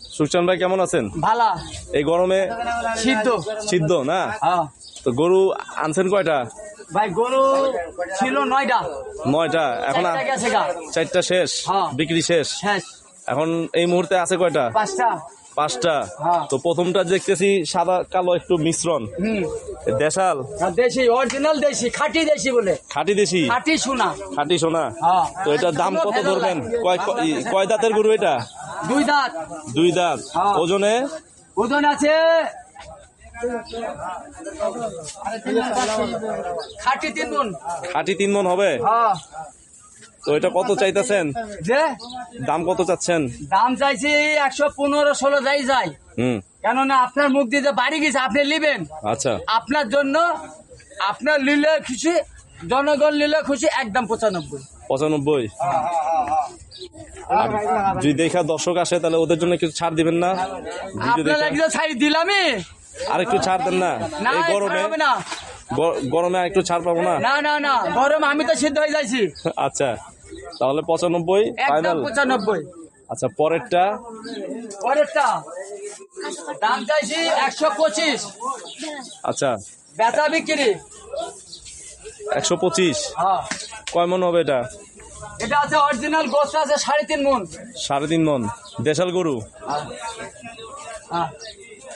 Seokchon ভাই কেমন আছেন? ভালো। এই গরমে সিদ্ধ না? তো গরু আনছেন কয়টা ভাই? গরু ছিল 9টা। 9টা, এখন 4টা শেষ, বিক্রি শেষ। এখন এই মুহূর্তে আছে কয়টা? 5টা। তো প্রথমটা দেখতেছি সাদা কালো একটু মিশ্রণ, দেশাল? দেশি, অরিজিনাল দেশি, খাঁটি দেশি বলে। খাঁটি দেশি, খাঁটি সোনা। খাঁটি সোনা। তো এটার দাম কত ধরবেন? কয় দাঁতের গরু এটা? 2 দাঁত। 2 দাঁত। ওজনে? ওজন আছে খাঁটি 3 মণ। খাঁটি 3 মণ হবে? তো এটা কত চাইতেছেন? যে দাম কত চাচ্ছেন? দাম চাইছি 115-16 যাই। কেননা আপনার মুখ দিয়ে বাড়ি গেছে, আপনি নিবেন। আচ্ছা, আপনার জন্য, আপনার নিলে খুশি, জনগণ নিলে খুশি, একদম 95। আর যদি দেখা দর্শক আসে তাহলে ওদের জন্য কিছু ছাড় দিবেন না? আপনার একদম ছাড় দিলামই, আর একটু ছাড় দেন না? এই গরমে আর একটু ছাড় পাবো না? না, গরম আমি তো সিদ্ধ হয়ে যাইছি। আচ্ছা, তাহলে 95 ফাইনাল। 95। আচ্ছা, পরেরটা দাম চাইছি 125। আচ্ছা, বেচা বিক্রি 125। কয় মন হবে এটা? এটা আছে অরিজিনাল গোস্ত আছে 3.5 মণ। 3.5 মণ দেশাল গরু?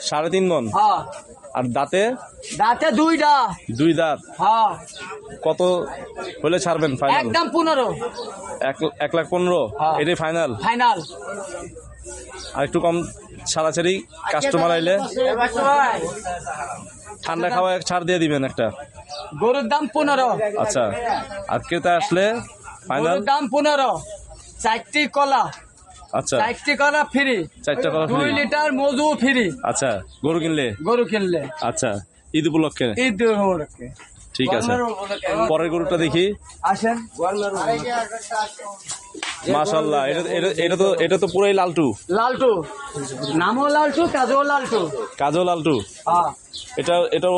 3.5 মণ। আর দাঁতে? 2টা। 2 দাঁত। কত হলে ছাড়বেন ফাইনাল? একদম 15। 1,15,000? এটাই ফাইনাল? ফাইনাল। আর একটু কম ছাড়াছাড়ি কাস্টমার আইলে? ঠান্ডা খাওয়া ছাড় দিয়ে দিবেন একটা। গরুর দাম 15। আচ্ছা, আর ক্রেতা আসলে ফাইনাল? দাম 15। 4টি কলা। আচ্ছা, 4টি কলা ফ্রি। 4টা কলা ফ্রি। 2 লিটার মধু ফ্রি। আচ্ছা, গরু কিনলে? আচ্ছা, ঈদ উপলক্ষে? ঠিক আছে। পরের গরুটা দেখি। আসেন। মাশাআল্লাহ, এটা তো পুরাই লালটু। নামও লালটু, কাজও লালটু। এটার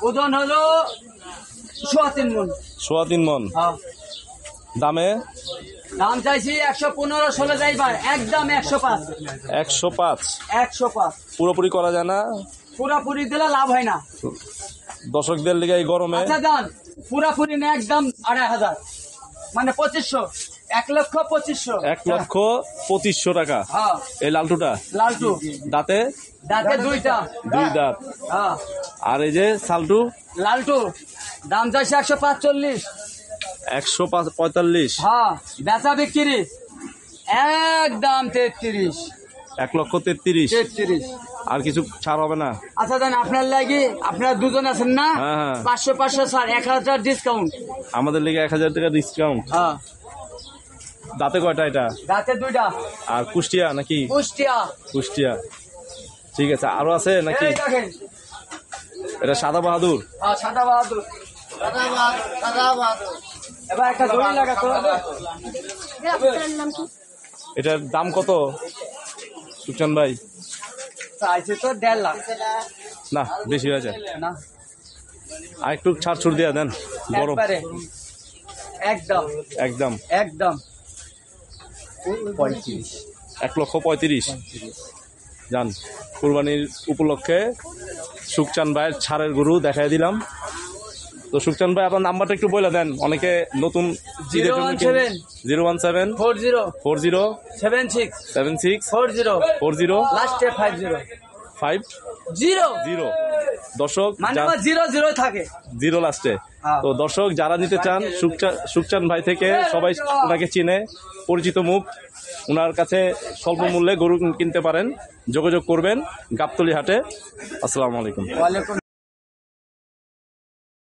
ওজন হলো 3.5 মণ। 3.5 মণ। দাম চাইছি 115-16 যাই ভাই, একদম 105। 105 পুরোপুরি করা যায় না? পুরাপুরি দিলে লাভ হয় না দর্শকদের লিগে এই গরমে। আচ্ছা দাম পুরাপুরি না, একদম 2,500, মানে 2500। 1,25,000। 1,25,000 টাকা। এই লালটু দাঁতে? 2টা। 2 দাঁত। আর এই যে লালটু দাম চাইছে 145। 145। বেচা বিক্রি একদম 33। 1,33,000। আর কিছু ছাড় হবে না? আচ্ছা দেন, আপনার লাগি, আপনারা দুজন আছেন না? 500 ছাড়, 1,000 ডিসকাউন্ট। আমাদের লেগে 1,000 টাকা ডিসকাউন্ট। দাঁতে কয়টা এটা? দাঁতে 2টা। আর কুষ্টিয়া নাকি? কুষ্টিয়া। ঠিক আছে, আরো আছে নাকি? এটা সাদা বাহাদুর? সাদা বাহাদুর। এবার একটা দড়ি লাগাতো। এটার দাম কত সুকচান ভাই? চাইছে তো 1.5 লাখ। না, বেশি হয়ে যায় না, আর একটু ছাড় ছুড় দিয়ে দেন। গরম একদম 35। 1,35,000 যান। কুরবানির উপলক্ষে সুকচান ভাইয়ের ছাড়ের গরু দেখাই দিলাম। তো সুকচান ভাই, আপনার নাম্বারটা একটু বলে দেন, অনেকে নতুন। 01740767640 লাস্টে 50 দর্শক, মানে 00 থাকে 0 লাস্টে। তো দর্শক যারা নিতে চান, সুকচান ভাই থেকে সবাই ওনাকে চিনে, পরিচিত মুখ। ওনার কাছে স্বল্প মূল্যে গরু কিনতে পারেন, যোগাযোগ করবেন গাবতলী হাটে। আসসালামু আলাইকুম। ওয়ালাইকুম